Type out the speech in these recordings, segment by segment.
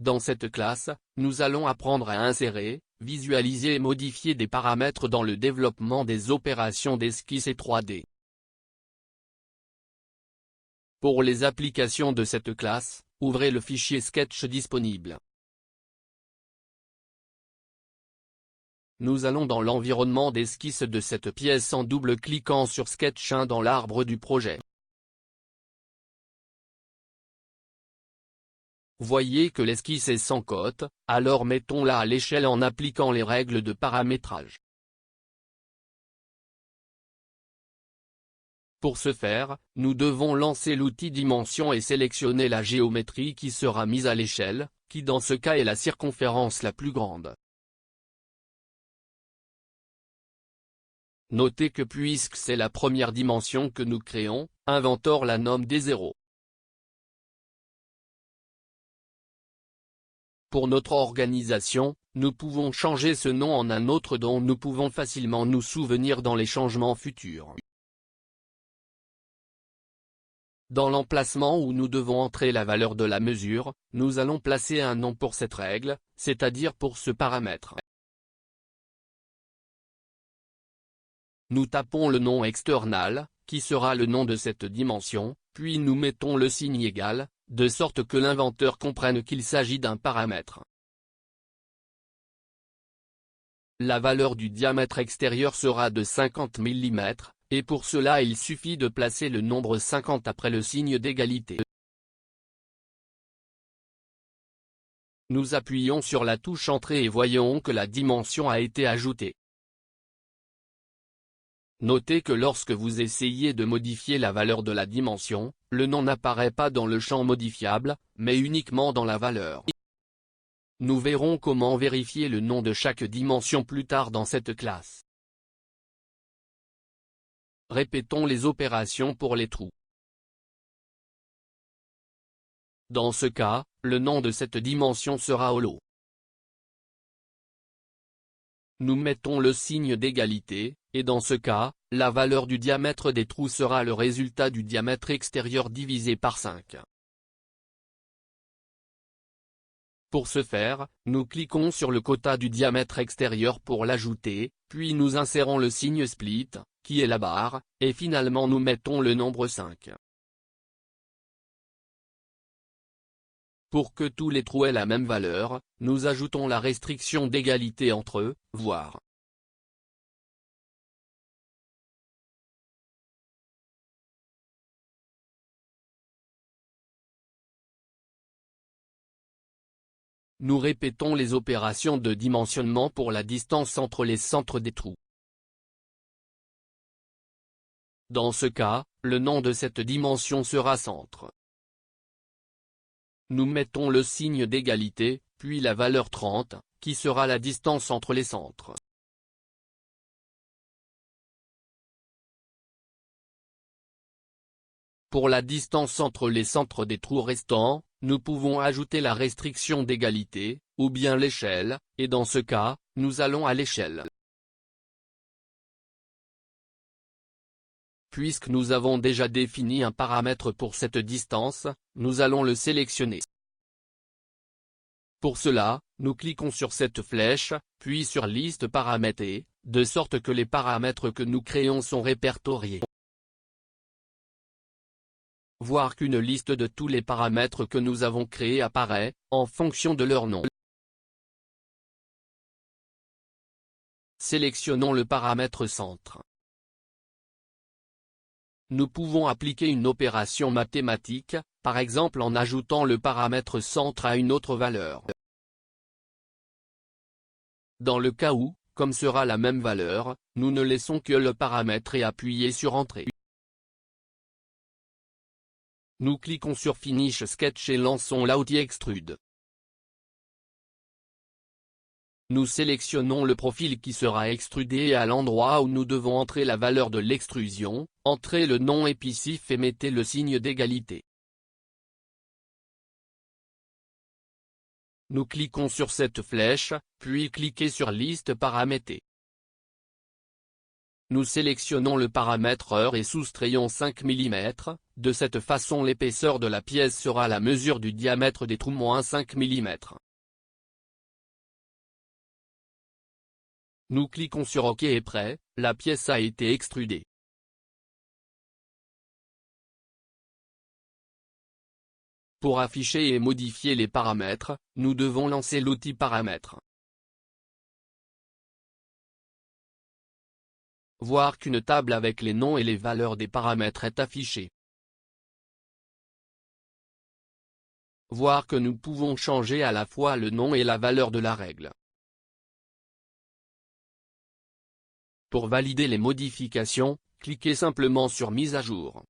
Dans cette classe, nous allons apprendre à insérer, visualiser et modifier des paramètres dans le développement des opérations d'esquisse et 3D. Pour les applications de cette classe, ouvrez le fichier Sketch disponible. Nous allons dans l'environnement d'esquisse de cette pièce en double-cliquant sur Sketch 1 dans l'arbre du projet. Voyez que l'esquisse est sans cote, alors mettons-la à l'échelle en appliquant les règles de paramétrage. Pour ce faire, nous devons lancer l'outil Dimension et sélectionner la géométrie qui sera mise à l'échelle, qui dans ce cas est la circonférence la plus grande. Notez que puisque c'est la première dimension que nous créons, Inventor la nomme D0. Pour notre organisation, nous pouvons changer ce nom en un autre dont nous pouvons facilement nous souvenir dans les changements futurs. Dans l'emplacement où nous devons entrer la valeur de la mesure, nous allons placer un nom pour cette règle, c'est-à-dire pour ce paramètre. Nous tapons le nom external, qui sera le nom de cette dimension, puis nous mettons le signe égal, de sorte que l'inventeur comprenne qu'il s'agit d'un paramètre. La valeur du diamètre extérieur sera de 50 mm, et pour cela il suffit de placer le nombre 50 après le signe d'égalité. Nous appuyons sur la touche Entrée et voyons que la dimension a été ajoutée. Notez que lorsque vous essayez de modifier la valeur de la dimension, le nom n'apparaît pas dans le champ modifiable, mais uniquement dans la valeur. Nous verrons comment vérifier le nom de chaque dimension plus tard dans cette classe. Répétons les opérations pour les trous. Dans ce cas, le nom de cette dimension sera holo. Nous mettons le signe d'égalité, et dans ce cas, la valeur du diamètre des trous sera le résultat du diamètre extérieur divisé par 5. Pour ce faire, nous cliquons sur le quota du diamètre extérieur pour l'ajouter, puis nous insérons le signe split, qui est la barre, et finalement nous mettons le nombre 5. Pour que tous les trous aient la même valeur, nous ajoutons la restriction d'égalité entre eux, voire. Nous répétons les opérations de dimensionnement pour la distance entre les centres des trous. Dans ce cas, le nom de cette dimension sera centre. Nous mettons le signe d'égalité, puis la valeur 30, qui sera la distance entre les centres. Pour la distance entre les centres des trous restants, nous pouvons ajouter la restriction d'égalité, ou bien l'échelle, et dans ce cas, nous allons à l'échelle. Puisque nous avons déjà défini un paramètre pour cette distance, nous allons le sélectionner. Pour cela, nous cliquons sur cette flèche, puis sur Liste paramétrée, de sorte que les paramètres que nous créons sont répertoriés. Voir qu'une liste de tous les paramètres que nous avons créés apparaît, en fonction de leur nom. Sélectionnons le paramètre centre. Nous pouvons appliquer une opération mathématique, par exemple en ajoutant le paramètre centre à une autre valeur. Dans le cas où, comme sera la même valeur, nous ne laissons que le paramètre et appuyez sur Entrée. Nous cliquons sur Finish Sketch et lançons l'outil Extrude. Nous sélectionnons le profil qui sera extrudé et à l'endroit où nous devons entrer la valeur de l'extrusion, entrez le nom épicif et mettez le signe d'égalité. Nous cliquons sur cette flèche, puis cliquez sur Liste paramétrée. Nous sélectionnons le paramètre heure et soustrayons 5 mm, De cette façon l'épaisseur de la pièce sera la mesure du diamètre des trous -5 mm. Nous cliquons sur OK et prêt, la pièce a été extrudée. Pour afficher et modifier les paramètres, nous devons lancer l'outil Paramètres. Voir qu'une table avec les noms et les valeurs des paramètres est affichée. Voir que nous pouvons changer à la fois le nom et la valeur de la règle. Pour valider les modifications, cliquez simplement sur Mise à jour.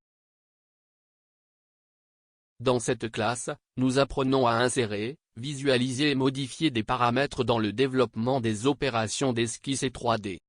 Dans cette classe, nous apprenons à insérer, visualiser et modifier des paramètres dans le développement des opérations d'esquisse et 3D.